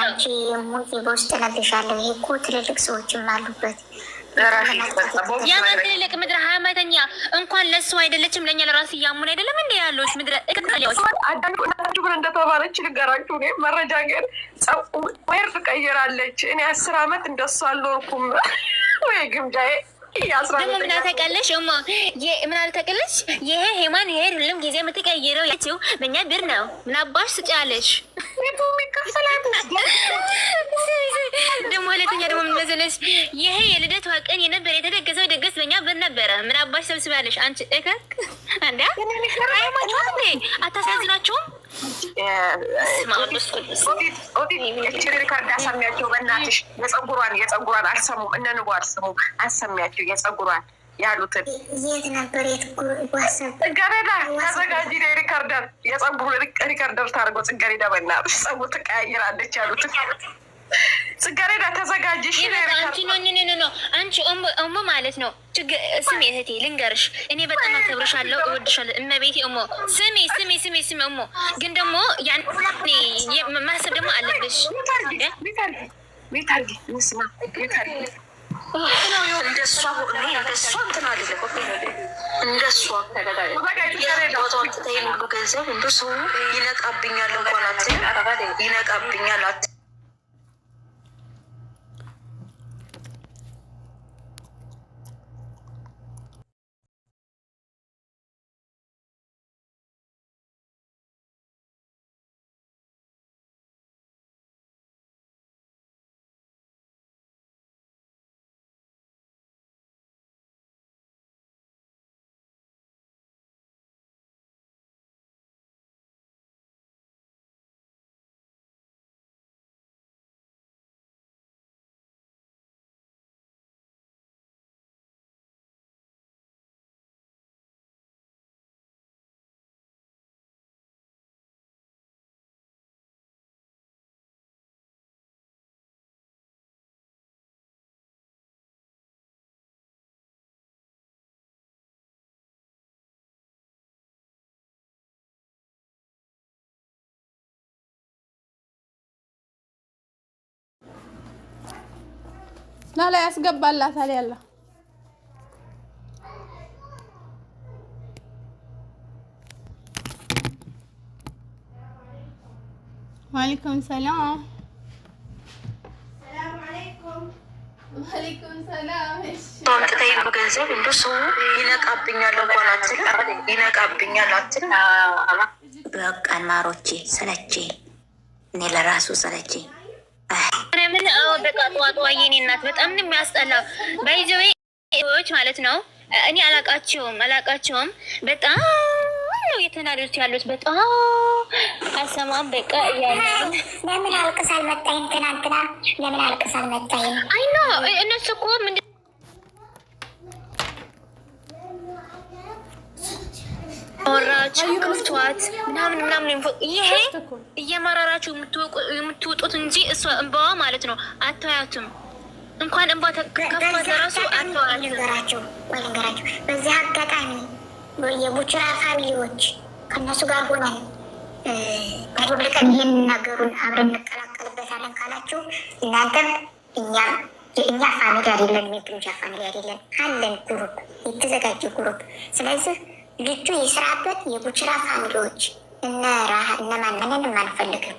አንቺ ሙዚ በውስጥ ነግርሻለሁ። ይሄ እኮ ትልልቅ ሰዎችም አሉበት። የማን ትልልቅ ምድረ ሀያማተኛ እንኳን ለሱ አይደለችም ለእኛ ለራሱ እያሙን አይደለም እንደ ያለች ምድረ እቅጣሊያዎች አዳችሁ ግን እንደተባለች ልገራችሁ። እኔ መረጃ ግን ወይር ትቀይራለች። እኔ 10 ዓመት እንደሱ አልኖርኩም ወይ ግምጃዬ ደግሞ ምን አልተቀለሽ እሞ ምን አልተቀለሽ ይሄ ሄማን ይሄ ሁሉም ጊዜ የምትቀይረው ያቺው በእኛ ብር ነው። ምን አባሽ ስጫለሽ ደግሞ ሁለተኛ ደግሞ ምን መሰለሽ ይሄ የልደቷ ቀን የነበረ የተደገሰው ድግስ በእኛ ብር ነበረ። ምን አባሽ ሰብስባለሽ አንቺ እከክ አንዳ አይማችሁ እንዴ አታሳዝናችሁም? ሪካርድ አሰሚያቸው በእናትሽ የጸጉሯን አልሰሙም። እነ ንቦ አልሰሙም። አሰሚያቸው የጸጉሯን ያሉትን የት ነበር ጽጌረዳ ተዘጋጂ ሪካርደር የጸጉሩ ሪካርደር ታደርገው ጽጌረዳ በእናትሽ ጸጉር ትቀያይራለች ያሉትን ጽጌረዳ ተዘጋጅሽ። አንቺ እሞ ማለት ነው። ስሚ እህቴ ልንገርሽ፣ እኔ በጣም አከብርሻለሁ፣ እወድሻለሁ። እመቤቴ እሞ ስሚ እሞ ግን ደግሞ ማሰብ ደግሞ አለብሽ። እንደሷ እንትን አይደለም እንደሷ ሁሉ ገንዘብ እንደ ሰው ይነቃብኛል እንኳን ይነቃብኛል ላላ ያስገባላታል ያለ ወአለይኩም ሰላም ወአለይኩም ሰላም። ተይ ገንዘብ እንደ ሰው ይነቃብኛል እንኳን ይነቃብኛል አትል። በቃ ማሮቼ ሰለቼ እኔ ለራሱ ሰለቼ ምን በቃ ጠዋጧ የኔ እናት በጣም ነው የሚያስጠላው። ባይዘዎች ማለት ነው። እኔ አላቃቸውም በጣም ነው የተናደዱት ያሉት በጣም አሰማም በቃ ያለው ለምን አልቅሳል መጣኝ ትናንትና ለምን አልቅሳል መጣኝ አይ ነው እነሱ እኮ ምንድን ወራችሁ ከፍቷት ምናምን ይሄ እየመራራችሁ የምትወጡት እንጂ እሷ እንባዋ ማለት ነው አታያቱም። እንኳን እንባ ተከፍቷት ራሱ አታያቱም። ነገራቸው በዚህ አጋጣሚ የቡችራ ፋሚሊዎች ከነሱ ጋር ሆነን ተደብልቀን ይህን ነገሩን አብረን እንቀላቀልበታለን ካላችሁ እናንተም እኛ ፋሚሊ አይደለም፣ የግምጃ ፋሚሊ አይደለም አለን ግሩፕ፣ የተዘጋጀ ግሩፕ። ስለዚህ ልጁ የስራበት የቡችራ ፋሚሊዎች ማንንም አንፈልግም።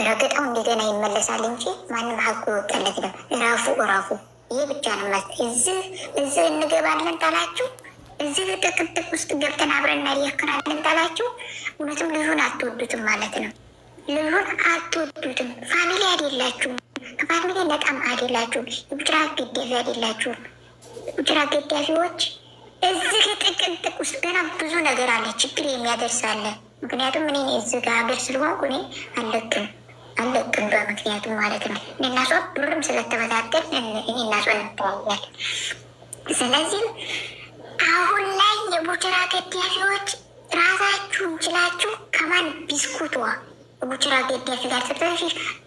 ረገጣው እንደገና ይመለሳል እንጂ ማንም ሀቁ ይወጣለት ነው። እራፉ ይህ ብቻ ነው። እዚህ እንገባለን ታላችሁ፣ እዚህ ጥቅጥቅ ውስጥ ገብተን አብረን እናያከናለን ታላችሁ። እውነትም ልጁን አትወዱትም ማለት ነው። ልጁን አትወዱትም። ፋሚሊ አይደላችሁም። ከፋሚሊ ነጣም አይደላችሁም። የቡችራ ገዳፊ አይደላችሁም። ቡችራ ገዳፊዎች እዚህ ጥቅጥቅ ውስጥ ገና ብዙ ነገር አለ፣ ችግር የሚያደርሳለ። ምክንያቱም እኔ እዚህ ጋር ሀገር ስለሆንኩ እኔ አለቅም በምክንያቱም ማለት ነው። እናሷ ብርም ስለተበታተን እኔ እናሷ እንተያያለን። ስለዚህ አሁን ላይ የቡችራ ገዳፊዎች ራሳችሁን ችላችሁ ከማን ቢስኩቷ ቡችራ ገዳፊ ጋር ስትረሽ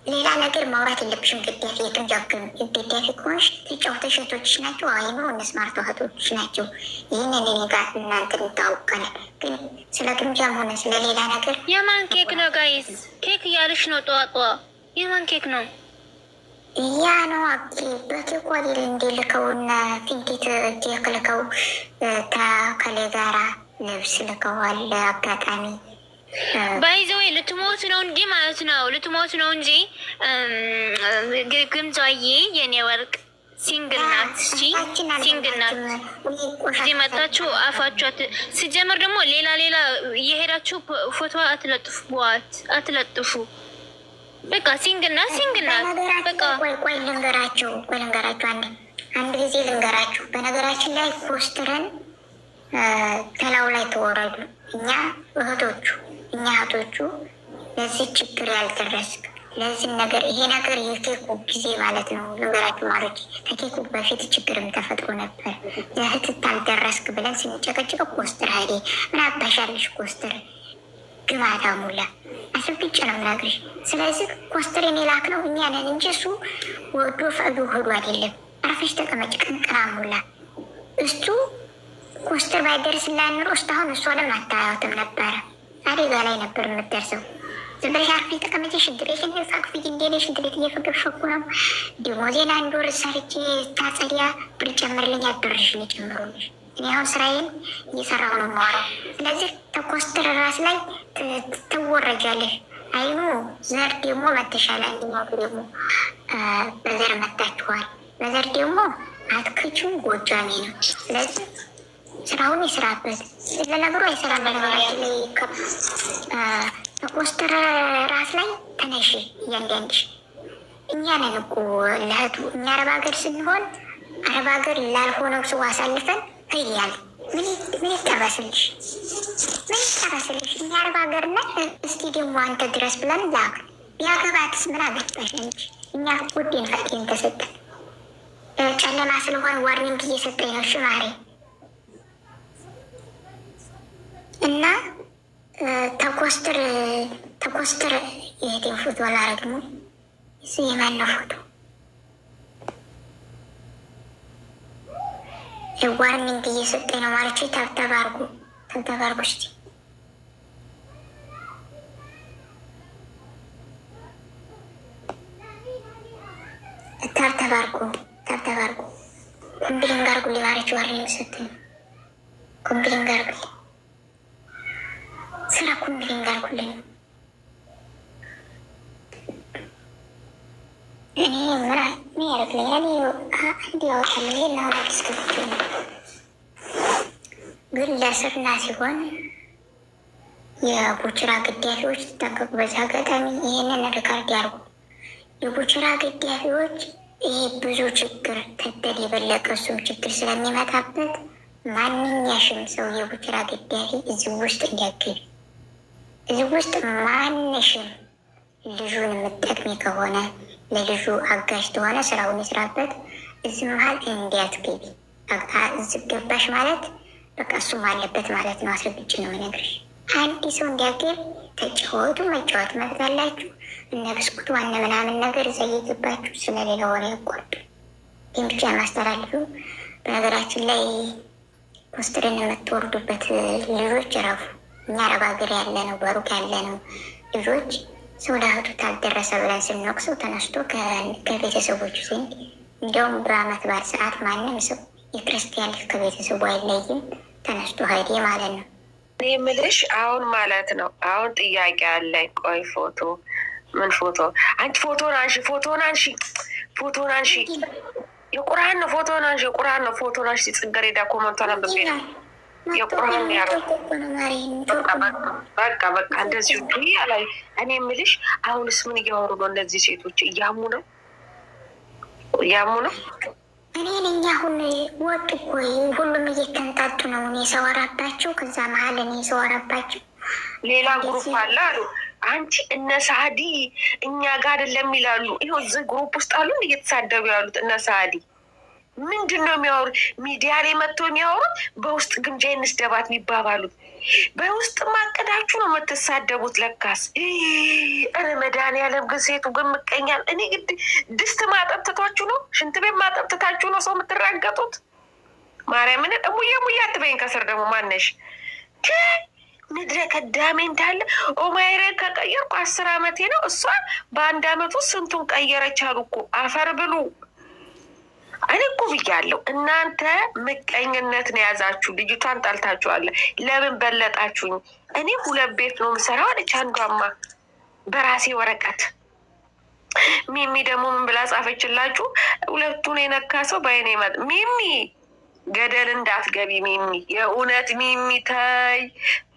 ሌላ ነገር ማውራት የለብሽም። ገዳፊ የቅንጃግም ገዳፊ ከሆንሽ ተጫውተሽ እህቶችሽ ናቸው። አይምሮ እነስማርቶ እህቶችሽ ናቸው። ይህንን እኔ ጋር እናንተ እንታወቃለን። ግን ስለ ግምጃም ሆነ ስለሌላ ነገር የማን ኬክ ነው ጋይስ? ኬክ እያልሽ ነው ጠዋጧ የማን ኬክ ነው? ያ ነው አቂ በኬክ ወዲል እንዲልከውና ፊንቲት ኬክ ልከው ከከሌ ጋራ ልብስ ልከዋል። አጋጣሚ ባይዘዌ ልትሞት ነው እንጂ ማለት ነው። ልትሞት ነው እንጂ ግምጃዬ የኔ ወርቅ ሲንግል ናት። እሺ ሲንግል ናት። እዚህ መጣችሁ አፋችኋት። ሲጀምር ደግሞ ሌላ እየሄዳችሁ ፎቶ አትለጥፉ። በቃ ሲንግል ናት፣ ሲንግል ናት። በቃ ቆይ ልንገራችሁ አንድ ጊዜ ልንገራችሁ። በነገራችን ላይ ኮስትረን ተላው ላይ ተወረዱ። እኛ እህቶቹ ለዚህ ችግር ያልደረስክ ለዚህ ነገር ይሄ ነገር የኬኩ ጊዜ ማለት ነው። ልንገራችሁ ማሮች ከኬኩ በፊት ችግርም ተፈጥሮ ነበር። ለእህት አልደረስክ ብለን ስንጨቀጭቅ ኮስትር ሀይዴ ምን አባሻለሽ ኮስትር ግማታ ሙላ አስብጭ ነው ምናግርሽ። ስለዚህ ኮስትሬን የላክ ነው እኛ ነን እንጂ እሱ ወዶ ፈቅዶ ሆዱ አይደለም። አርፈሽ ተቀመጭ ቅንቅና ሙላ። እሱ ኮስትር ባይደርስላት ኑሮ እስካሁን እሷንም አታያትም ነበረ። አደጋ ላይ ነበር የምትደርሰው። ዝም ብለሽ አርፈሽ ተቀመጭ። ሽንት ቤትን ፋቅፊት እንዴ ሽንት ቤት እየፈገፈኩ ነው። ደሞዜን 1 ወር ሰርቼ ታጸዲያ ብር ጨምርልኝ አደርሽን ጨምሩልሽ። እኔ አሁን ስራዬን እየሰራሁ ነው የማወራው። ስለዚህ ተኮስትር ራስ ላይ ትወረጃለሽ። አይኑ ዘር ደግሞ መተሻለ አንድኛቱ ደግሞ በዘር መታችኋል። በዘር ደግሞ አትክቹም ጎጃሜ ነው። ስለዚህ ስራውን ይስራበት። ለነገሩ አይሰራ በነገራችን ላይ ተኮስትር ራስ ላይ ተነሺ እያንዳንድሽ። እኛ ነን እኮ ለእህቱ እኛ አረብ ሀገር ስንሆን አረብ ሀገር ላልሆነው ሰው አሳልፈን እያል ምን ይጠበስልሽ? እኛ አረብ ሀገር ና እስቲ ደግሞ አንተ ድረስ ብለን ላክ። ቢያገባትስ ምን አገባሽ እንጂ እኛ ውዴን ፈጤን ተሰጠን። ጨለማ ስለሆነ ዋርኒንግ እየሰጠኝ ነው ሽማሬ እና ተኮስትር የሄደን ፎቶ አላረግ ነው እሱ የማነው ፎቶ ዋርኒንግ እየሰጠኝ ነው ማለት ተብተባርጉ እስቲ ተብተባርጉ ኮምቢሊንግ አርጉ ሊማረች ዋርኒንግ ሰጠኝ። ኮምቢሊንግ አርጉ ስራ ኮምቢሊንግ አርጉልኝ። እኔ ምን ያደርግልኛል? አንድ ያወጣል ይሄን አሁን አዲስ ገብቶ ነው ግን ለስርና ሲሆን የቡችራ ግዳፊዎች ተጠንቀቁ። በዚህ አጋጣሚ ይህንን ሪካርድ ያርጉ። የቡችራ ግዳፊዎች ይሄ ብዙ ችግር ተደል የበለቀ እሱም ችግር ስለሚመጣበት ማንኛሽም ሰው የቡችራ ግዳፊ እዚህ ውስጥ እንዲያገኝ እዚህ ውስጥ ማንሽም ልጁን የምጠቅሚ ከሆነ ለልጁ አጋዥ ተሆነ ስራውን ይስራበት። እዚህ መሀል እንዲያትገቢ እዚህ ገባሽ ማለት በቃ እሱም አለበት ማለት ነው። አስረግጬ ነው የምነግርሽ። አንድ ሰው እንዲያገብ ተጫወቱ፣ መጫወት መብታላችሁ። እነ ብስኩት ዋና ምናምን ነገር እዛ እየገባችሁ ስለሌላ ወሬ ያቋርጡ። ይህም ብቻ ማስተላልፉ። በነገራችን ላይ ኮስትርን የምትወርዱበት ልጆች ረፉ። እኛ አረብ ሀገር ያለ ነው በሩቅ ያለ ነው ልጆች ሰው ለእህቱ ታልደረሰ ብለን ስንወቅሰው ተነስቶ ከቤተሰቦቹ ዘንድ እንዲያውም በአመት በዓል ሰዓት ማንም ሰው የክርስቲያን ልጅ ከቤተሰቡ አይለይም ተነስቶ ሄዴ ማለት ነው። እኔ የምልሽ አሁን ማለት ነው አሁን ጥያቄ አለኝ። ቆይ ፎቶ ምን ፎቶ? አንቺ ፎቶን አንሺ የቁርአን ነው። ፎቶን አንሺ የቁርአን ነው። ፎቶን አንሺ ጽጌረዳ ኮመንቷን አንብቤ ነው የቁርአን ያረ በቃ እንደዚህ ላይ እኔ የምልሽ አሁንስ ምን እያወሩ ነው እነዚህ ሴቶች? እያሙ ነው እኔ ነኝ አሁን ወጡ እኮ ሁሉም እየተንጣጡ ነው። እኔ ሰወራባቸው ከዛ መሀል እኔ ሰወራባቸው ሌላ ግሩፕ አለ አሉ። አንቺ እነ ሳዲ እኛ ጋር አይደለም ይላሉ። ይኸው እዚህ ግሩፕ ውስጥ አሉ እየተሳደቡ ያሉት እነ ሳዲ ምንድን ነው የሚያወሩት? ሚዲያ ላይ መጥተው የሚያወሩት በውስጥ ግምጃ እንስደባት የሚባባሉት በውስጥ ማቀዳችሁ ነው የምትሳደቡት። ለካስ መድኃኒዓለም ግን ሴቱ ግን ምቀኛል። እኔ ግድ ድስት ማጠብትታችሁ ነው ሽንት ቤት ማጠብትታችሁ ነው ሰው የምትራገጡት። ማርያምን ሙያ አትበይኝ። ከስር ደግሞ ማነሽ ምድረ ከዳሜ እንዳለ ኦማይሬን ከቀየርኩ 10 ዓመቴ ነው። እሷ በአንድ ዓመት ውስጥ ስንቱን ቀየረች አሉ እኮ። አፈር ብሉ። እኔ እኮ ብያለሁ፣ እናንተ ምቀኝነት ነው የያዛችሁ። ልጅቷን ጠልታችኋለ። ለምን በለጣችሁኝ? እኔ 2 ቤት ነው የምሰራው አለች አንዷማ በራሴ ወረቀት። ሚሚ ደግሞ ምን ብላ ጻፈችላችሁ? 2ቱን የነካ ሰው በአይኔ መጥ ሚሚ ገደል እንዳትገቢ ሚሚ፣ የእውነት ሚሚ ተይ፣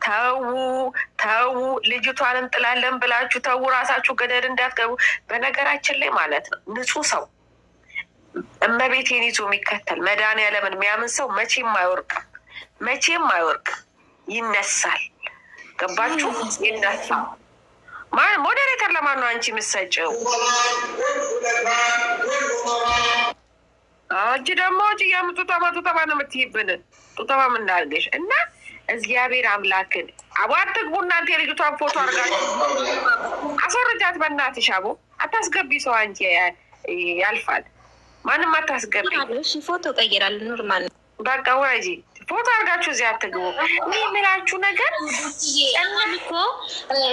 ተዉ። ልጅቷን እንጥላለን ብላችሁ ተዉ፣ ራሳችሁ ገደል እንዳትገቡ። በነገራችን ላይ ማለት ነው ንጹህ ሰው እመቤቴን ይዞ የሚከተል መድኃኒዓለምን የሚያምን ሰው መቼም አይወርቅም፣ ይነሳል። ገባችሁ? ይነሳል። ሞዴሬተር ለማን ነው አንቺ የምትሰጪው? አንቺ ደግሞ የምጡጠማ ነው የምትይብን። ጡጠማ ምናርገሽ እና እግዚአብሔር አምላክን አቦ አትግቡ እናንተ። የልጅቷን ፎቶ አርጋችሁ አስወርጃት በእናትሽ። አቦ አታስገቢ ሰው አንቺ ያልፋል። ማንም አታስገቢ። ፎቶ ቀይራል ኖርማል። በቃ ወረጂ ፎቶ አርጋችሁ እዚህ አትግቡ። ይህ የምላችሁ ነገር እኮ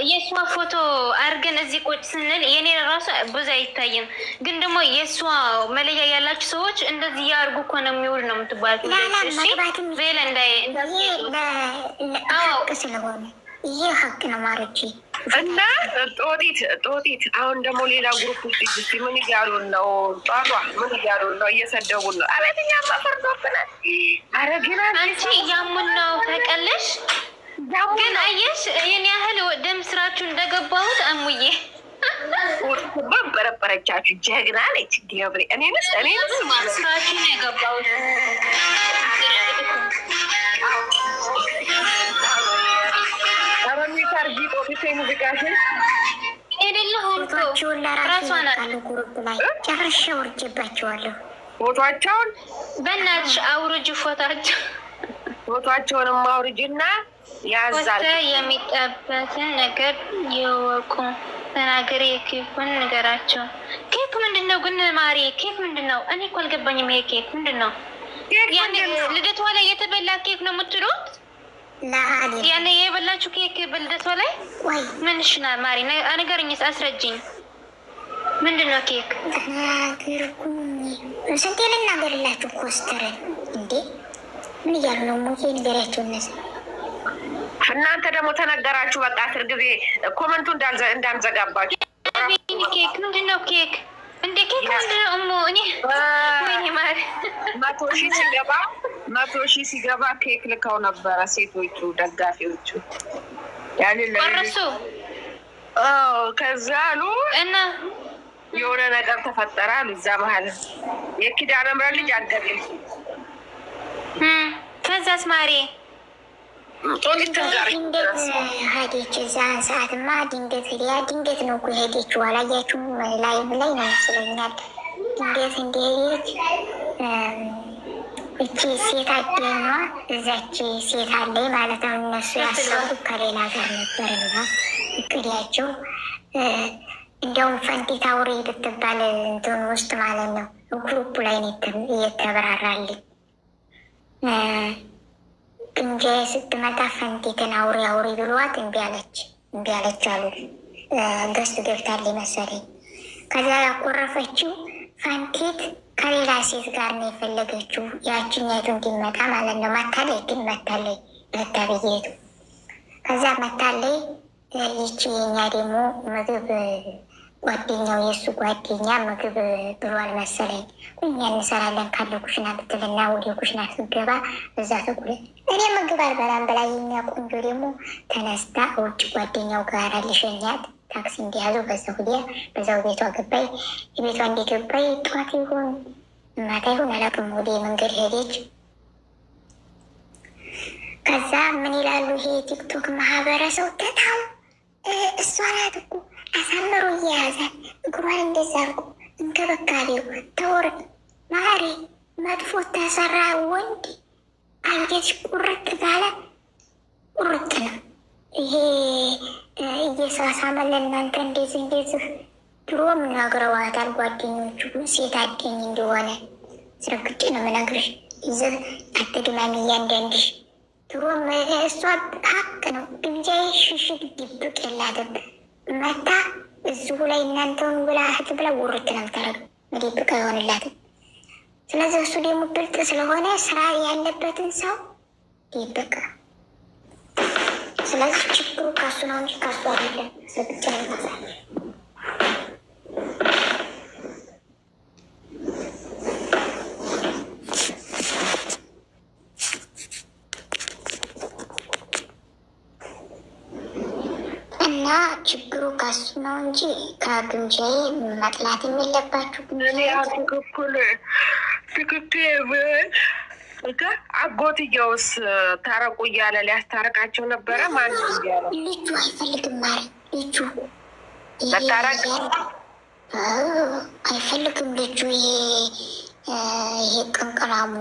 የእሷ ፎቶ አርገን እዚህ ቁጭ ስንል የኔ ራሱ ብዙ አይታይም። ግን ደግሞ የእሷ መለያ ያላችሁ ሰዎች እንደዚህ ያርጉ እኮ ነው የሚውል ነው የምትባሉት። ቬለ ስለሆነ ይህ ሀቅ ነው ማረች እና ጦጢት አሁን ደግሞ ሌላ ግሩፕ ውስጥ ምን እያሉን ነው? ጧቷ ምን እያሉን ነው? እየሰደቡን ነው። አቤትኛ ፈርዶብናል። አረግና አንቺ እያሙን ነው ተቀለሽ። ግን አየሽ የኔ ያህል ደም ስራችሁ እንደገባሁት አሙዬ በረበረቻችሁ። ጀግና ነች ገብሬ። እኔንስ ስራችሁ ነው የገባሁት። ጨርሼ ውርጅባቸዋለሁ። ፎቶቸውን በእናትሽ አውርጅ። ፎቶቸውንም አውርጅና ያዛል። የሚጠበትን ነገር የወቁ ተናገር። የኬኩን ንገራቸው። ኬክ ምንድን ነው ግን ማሪ? ኬክ ምንድን ነው? እኔ እኮ አልገባኝም። ይሄ ኬክ ምንድን ነው? ልደቷ ላይ የተበላ ኬክ ነው የምትሉት? ያኔ የበላችሁ ኬክ በልደቷ ላይ ምንሽና ማሪ ነገርኝስ፣ አስረጅኝ። ምንድን ነው ኬክ? ስንቴ ልናገርላችሁ? ኮስተረ እንዴ ምን እያሉ ነው? ሙሴ ንገሪያቸው። እነሱ እናንተ ደግሞ ተነገራችሁ። በቃ አስር ጊዜ ኮመንቱ እንዳንዘጋባችሁ። ኬክ ምንድን ነው? ኬክ እንደ ኬክ ምንድን ነው? እሞ እኔ ወይኔ ማሪ 100,000 ሲገባ ኬክ ልከው ነበረ ሴቶቹ ደጋፊዎቹ ቆረሱ። ከዛ አሉ እና የሆነ ነገር ተፈጠረ አሉ። እዛ መሀል የኪዳነ ምሕረት ልጅ አገኘ። ከዛስ ማሪ ድንገት ሄደች። እዛን ሰዓትማ ድንገት ነው እኮ ሄደችው። አላያችሁም? ላይቭ ላይ ነው ይመስለኛል። ድንገት እንደሄደች እቺ ሴት አገኘ። እዛች ሴት አለኝ ማለት ነው። እነሱ ያሰቡት ከሌላ ጋር ነበርና እቅዳቸው እንዲያውም ፈንቲታ አውሬ ብትባል እንትን ውስጥ ማለት ነው ግሩፕ ላይ እየተበራራልኝ እንጂ ስትመጣ ፈንቲትን አውሬ ብሏት እምቢ አለች አሉ። ገስት ገብታለች መሰለኝ። ከዛ ያኮረፈችው ፈንቲት ከሌላ ሴት ጋር ነው የፈለገችው፣ ያችኛቱ እንዲመጣ ማለት ነው። መታለይ መታብዬቱ። ከዛ መታለይ ይቺ የኛ ደግሞ ምግብ ጓደኛው የእሱ ጓደኛ ምግብ ብሏል መሰለኝ። እኛ እንሰራለን ካለ ኩሽና ብትልና ወደ ኩሽና ስገባ እዛ ተጉለ እኔ ምግብ አልበላም ብላ የኛ ቆንጆ ደግሞ ተነስታ ውጭ ጓደኛው ጋር ልሸኛት ታክሲ እንዲያዙ በዛው ቤቷ ገባይ። የቤቷ እንደገባይ ጠዋት ይሁን ማታ ይሁን አላውቅም፣ ወደ መንገድ ሄደች። ከዛ ምን ይላሉ ይሄ ቲክቶክ ማህበረሰብ ተታው እሷ ናት እኮ አሳምሮ እየያዛል እግሯን እንደዛ አርጎ እንክብካቤው ተወርቅ ማሪ መጥፎ ተሰራ ወንድ አንጀትሽ ቁርጥ ካለ ቁርጥ ነው። ይሄ እየሳሳመ ለእናንተ እንደዚህ ድሮም ነግረዋታል ጓደኞቹ ሴት አገኝ እንደሆነ ስረግጬ ነው የምነግርሽ። ይዘህ አትድማሚ እያንዳንድሽ ድሮም እሷ ሀቅ ነው። ግምጃዬ ሽሽግ ድብቅ የላትም። መታ እዚሁ ላይ እናንተውን ብላ እህት ብላ ውርት ነው የምታደርገው። መደብቅ አይሆንላትም። ስለዚህ እሱ ደግሞ ብልጥ ስለሆነ ስራ ያለበትን ሰው ይበቃ። ስለዚህ ችግሩ ካሱ ነው እንጂ ካሱ አይደለም። ሰብቻ ይመስላል። እና ችግሩ ካሱ ነው እንጂ ከግምጃዬ መጥላት የለባችሁ። ትክክል አጎትየውስ ታረቁ እያለ ሊያስታርቃቸው ነበረ። ማን እያለ ልጁ አይፈልግም ማለት ልጁ መታረቅ አይፈልግም። ልጁ ይሄ ቅንቅላሙ